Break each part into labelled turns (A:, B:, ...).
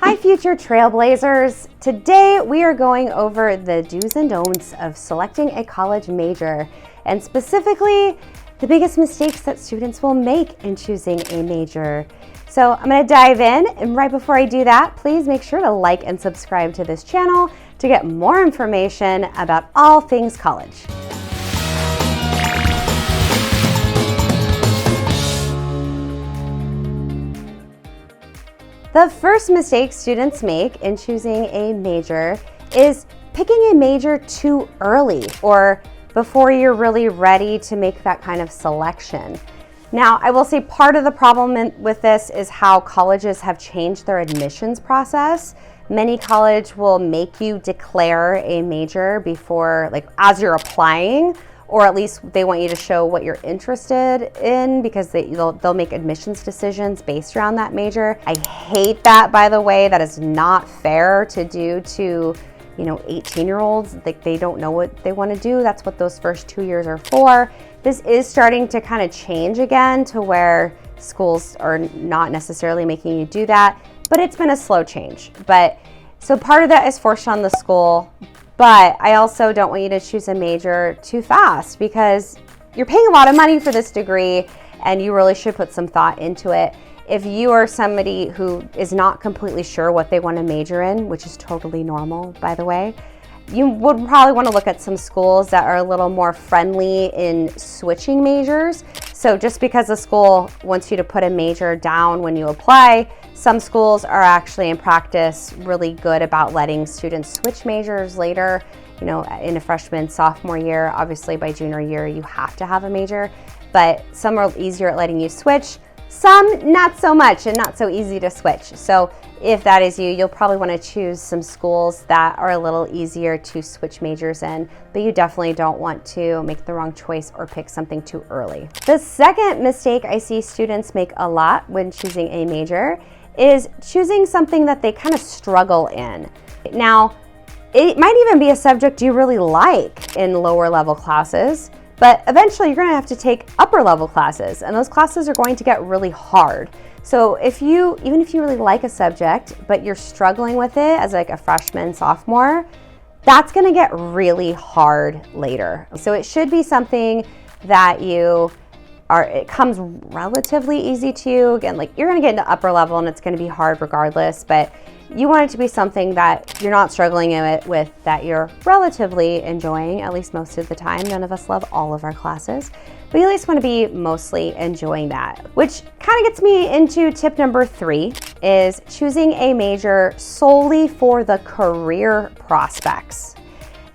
A: Hi, future trailblazers. Today we are going over the do's and don'ts of selecting a college major, and specifically the biggest mistakes that students will make in choosing a major. So I'm going to dive in, and right before I do that, please make sure to like and subscribe to this channel to get more information about all things college. The first mistake students make in choosing a major is picking a major too early or before you're really ready to make that kind of selection. Now, I will say part of the problem with this is how colleges have changed their admissions process. Many colleges will make you declare a major before, as you're applying, or at least they want you to show what you're interested in because they'll make admissions decisions based around that major. I hate that, by the way. That is not fair to do to 18-year-olds. They don't know what they want to do. That's what those first 2 years are for. This is starting to kind of change again to where schools are not necessarily making you do that, but it's been a slow change. So part of that is forced on the school. But I also don't want you to choose a major too fast because you're paying a lot of money for this degree and you really should put some thought into it. If you are somebody who is not completely sure what they want to major in, which is totally normal, by the way, you would probably want to look at some schools that are a little more friendly in switching majors. So just because a school wants you to put a major down when you apply, some schools are actually in practice really good about letting students switch majors later, in a freshman, sophomore year. Obviously by junior year, you have to have a major, but some are easier at letting you switch. Some not so much and not so easy to switch. So if that is you, you'll probably want to choose some schools that are a little easier to switch majors in, but you definitely don't want to make the wrong choice or pick something too early. The second mistake I see students make a lot when choosing a major is choosing something that they kind of struggle in. Now, it might even be a subject you really like in lower level classes, but eventually you're going to have to take upper level classes, and those classes are going to get really hard. So even if you really like a subject, but you're struggling with it as a freshman, sophomore, that's going to get really hard later. So it should be something that it comes relatively easy to you. Again, you're going to get into upper level and it's going to be hard regardless, but you want it to be something that you're not struggling with, that you're relatively enjoying, at least most of the time. None of us love all of our classes, but you at least want to be mostly enjoying that, which kind of gets me into tip number 3, is choosing a major solely for the career prospects.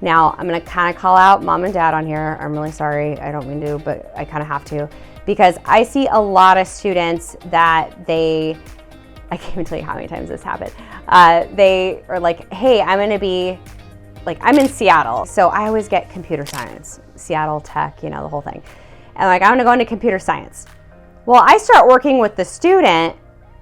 A: Now, I'm going to kind of call out mom and dad on here. I'm really sorry. I don't mean to, but I kind of have to, because I see a lot of students that I can't even tell you how many times this happened. They are like, hey, I'm going to be, I'm in Seattle, so I always get computer science, Seattle Tech, the whole thing. And I'm going to go into computer science. Well, I start working with the student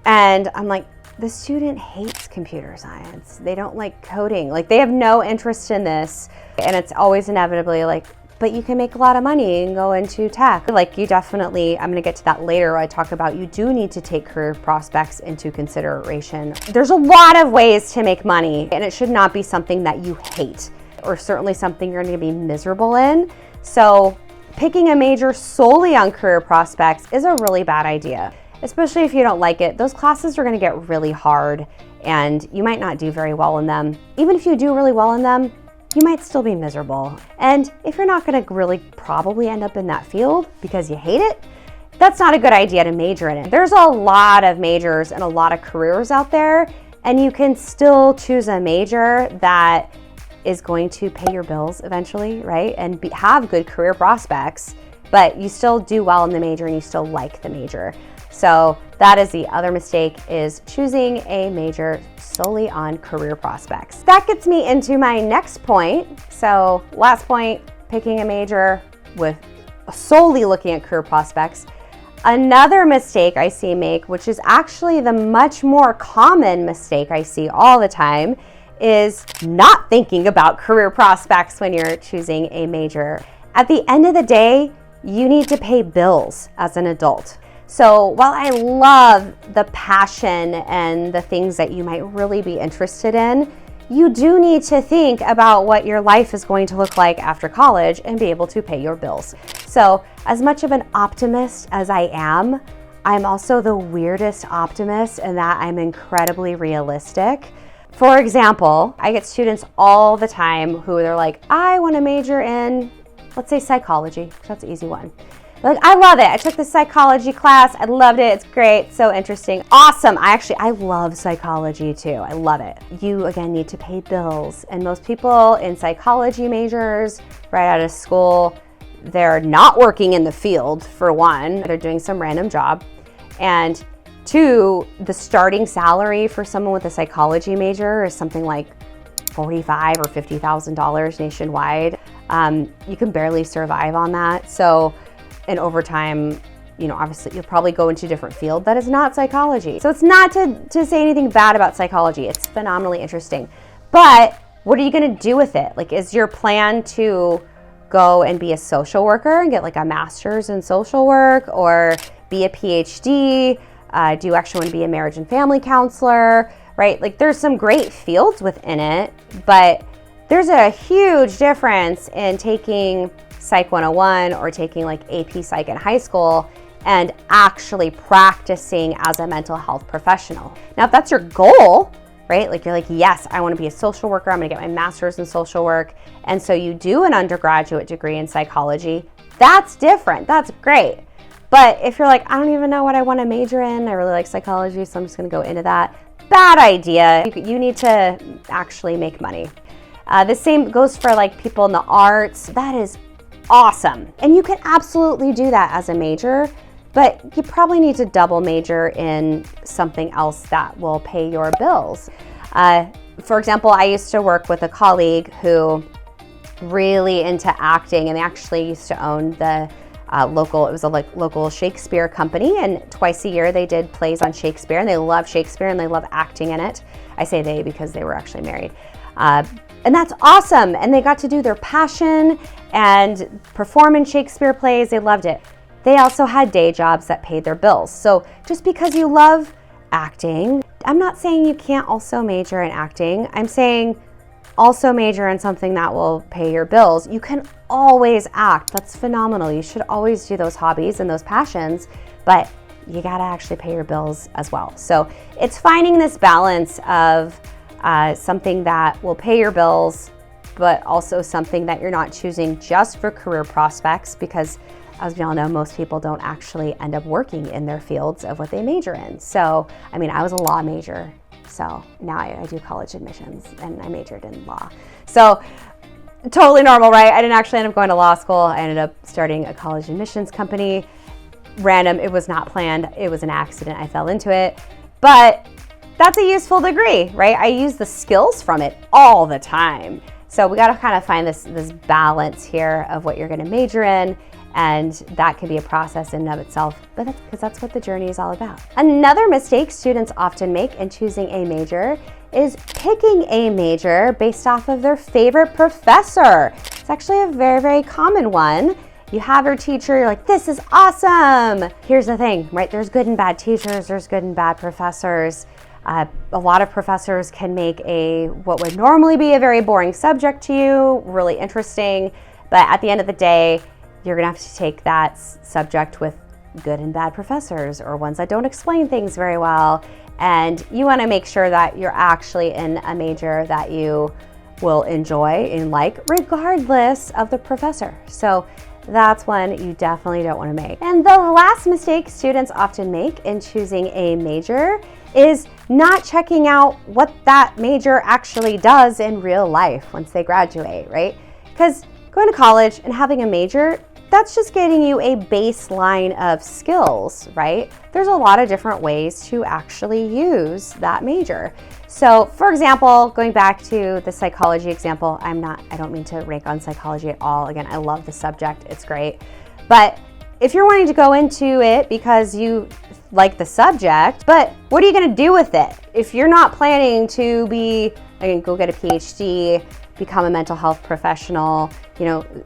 A: and I'm like, the student hates computer science. They don't like coding. They have no interest in this. And it's always inevitably but you can make a lot of money and go into tech. You definitely, I'm gonna get to that later where I talk about you do need to take career prospects into consideration. There's a lot of ways to make money, and it should not be something that you hate, or certainly something you're gonna be miserable in. So picking a major solely on career prospects is a really bad idea, especially if you don't like it. Those classes are going to get really hard and you might not do very well in them. Even if you do really well in them, you might still be miserable. And if you're not going to really probably end up in that field because you hate it, that's not a good idea to major in it. There's a lot of majors and a lot of careers out there, and you can still choose a major that is going to pay your bills eventually, right? And have good career prospects, but you still do well in the major and you still like the major. So that is the other mistake, is choosing a major solely on career prospects. That gets me into my next point. So last point, picking a major with solely looking at career prospects. Another mistake I see make, which is actually the much more common mistake I see all the time, is not thinking about career prospects when you're choosing a major. At the end of the day, you need to pay bills as an adult. So while I love the passion and the things that you might really be interested in, you do need to think about what your life is going to look like after college and be able to pay your bills. So as much of an optimist as I am, I'm also the weirdest optimist in that I'm incredibly realistic. For example, I get students all the time who they're like, I want to major in, let's say, psychology. That's an easy one. Like, I love it. I took the psychology class. I loved it. It's great. So interesting. Awesome. I love psychology too. I love it. You, again, need to pay bills. And most people in psychology majors right out of school, they're not working in the field, for one. They're doing some random job. And two, the starting salary for someone with a psychology major is something like $45,000 or $50,000 nationwide. You can barely survive on that. So, and over time, obviously you'll probably go into a different field that is not psychology. So it's not to say anything bad about psychology. It's phenomenally interesting. But what are you going to do with it? Like, is your plan to go and be a social worker and get like a master's in social work, or be a PhD? Do you actually want to be a marriage and family counselor, right? Like, there's some great fields within it, but there's a huge difference in taking Psych 101 or taking like AP Psych in high school and actually practicing as a mental health professional. Now, if that's your goal, right? Like, you're like, yes, I want to be a social worker. I'm going to get my master's in social work. And so you do an undergraduate degree in psychology. That's different. That's great. But if you're like, I don't even know what I want to major in, I really like psychology, so I'm just going to go into that. Bad idea. You need to actually make money. The same goes for like people in the arts. That is awesome. And you can absolutely do that as a major, but you probably need to double major in something else that will pay your bills. For example, I used to work with a colleague who really into acting, and they actually used to own the local Shakespeare company, and twice a year they did plays on Shakespeare, and they love Shakespeare and they love acting in it. I say they because they were actually married. And that's awesome. And they got to do their passion and perform in Shakespeare plays. They loved it. They also had day jobs that paid their bills. So just because you love acting, I'm not saying you can't also major in acting. I'm saying also major in something that will pay your bills. You can always act. That's phenomenal. You should always do those hobbies and those passions, but you got to actually pay your bills as well. So it's finding this balance of something that will pay your bills, but also something that you're not choosing just for career prospects, because as we all know, most people don't actually end up working in their fields of what they major in. So, I mean, I was a law major, so now I do college admissions, and I majored in law. So totally normal, right? I didn't actually end up going to law school. I ended up starting a college admissions company. Random, it was not planned. It was an accident. I fell into it, but that's a useful degree, right? I use the skills from it all the time. So we got to kind of find this balance here of what you're going to major in, and that could be a process in and of itself, but that's what the journey is all about. Another mistake students often make in choosing a major is picking a major based off of their favorite professor. It's actually a very, very common one. You have your teacher, you're like, this is awesome. Here's the thing, right? There's good and bad teachers, there's good and bad professors. A lot of professors can make what would normally be a very boring subject to you really interesting, but at the end of the day, you're gonna have to take that subject with good and bad professors, or ones that don't explain things very well, and you wanna make sure that you're actually in a major that you will enjoy and like, regardless of the professor. So that's one you definitely don't wanna make. And the last mistake students often make in choosing a major is not checking out what that major actually does in real life once they graduate, right? Because going to college and having a major, that's just getting you a baseline of skills, right? There's a lot of different ways to actually use that major. So for example, going back to the psychology example, I don't mean to rank on psychology at all. Again, I love the subject, it's great. But if you're wanting to go into it because you like the subject, but what are you going to do with it? If you're not planning to go get a PhD, become a mental health professional,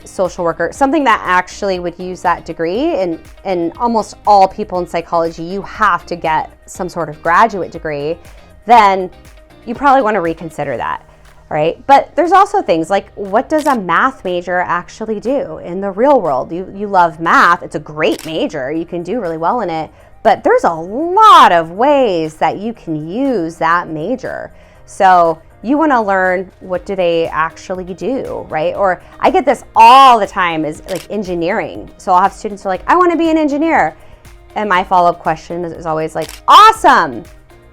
A: social worker, something that actually would use that degree, and almost all people in psychology, you have to get some sort of graduate degree, then you probably want to reconsider that. Right? But there's also things like, what does a math major actually do in the real world? You love math. It's a great major. You can do really well in it. But there's a lot of ways that you can use that major. So you want to learn, what do they actually do, right? Or I get this all the time, is like engineering. So I'll have students who are like, I want to be an engineer. And my follow-up question is always like, awesome.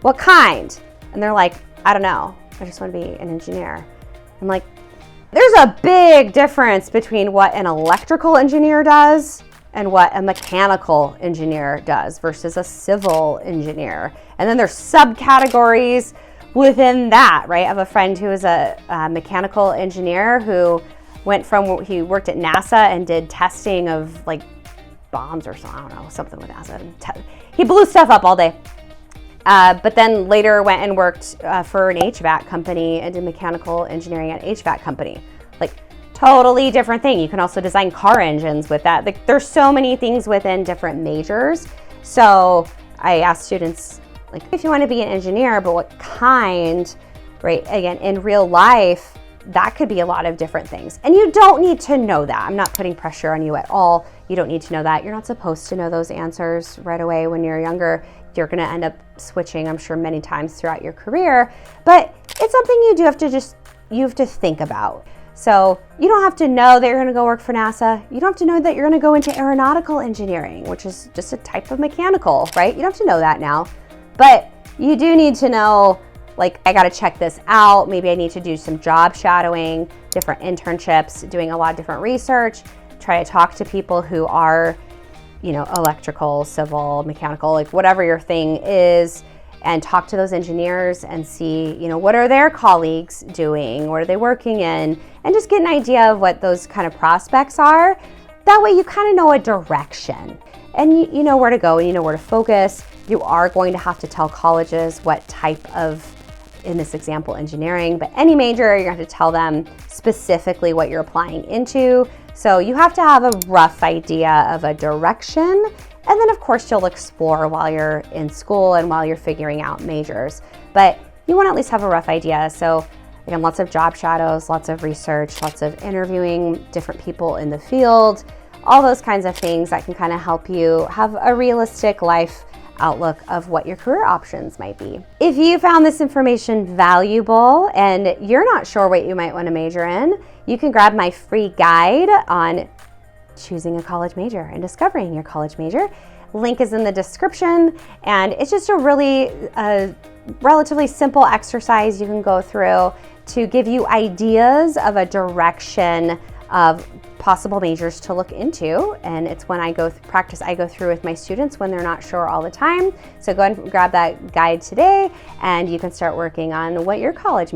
A: What kind? And they're like, I don't know. I just want to be an engineer. I'm like, there's a big difference between what an electrical engineer does and what a mechanical engineer does versus a civil engineer. And then there's subcategories within that, right? I have a friend who is a mechanical engineer who he worked at NASA and did testing of like bombs or something, I don't know, something with NASA. He blew stuff up all day. But then later went and worked for an HVAC company and did mechanical engineering at an HVAC company. Like, totally different thing. You can also design car engines with that. Like, there's so many things within different majors. So I ask students, like, if you want to be an engineer, but what kind, right? Again, in real life, that could be a lot of different things. And you don't need to know that. I'm not putting pressure on you at all. You don't need to know that. You're not supposed to know those answers right away when you're younger. You're going to end up switching, I'm sure, many times throughout your career. But it's something you have to think about. So you don't have to know that you're going to go work for NASA. You don't have to know that you're going to go into aeronautical engineering, which is just a type of mechanical, right? You don't have to know that now. But you do need to know, like, I got to check this out. Maybe I need to do some job shadowing, different internships, doing a lot of different research, try to talk to people who are, electrical, civil, mechanical, like whatever your thing is, and talk to those engineers and see, what are their colleagues doing? What are they working in? And just get an idea of what those kind of prospects are. That way you kind of know a direction and you know where to go and you know where to focus. You are going to have to tell colleges what type of, in this example, engineering, but any major, you're going to have to tell them specifically what you're applying into. So you have to have a rough idea of a direction. And then of course you'll explore while you're in school and while you're figuring out majors. But you want to at least have a rough idea. So again, lots of job shadows, lots of research, lots of interviewing different people in the field, all those kinds of things that can kind of help you have a realistic life outlook of what your career options might be. If you found this information valuable and you're not sure what you might want to major in, you can grab my free guide on choosing a college major and discovering your college major. Link is in the description, and it's just a really relatively simple exercise you can go through to give you ideas of a direction of possible majors to look into. And it's when I go through with my students when they're not sure all the time. So go ahead and grab that guide today and you can start working on what your college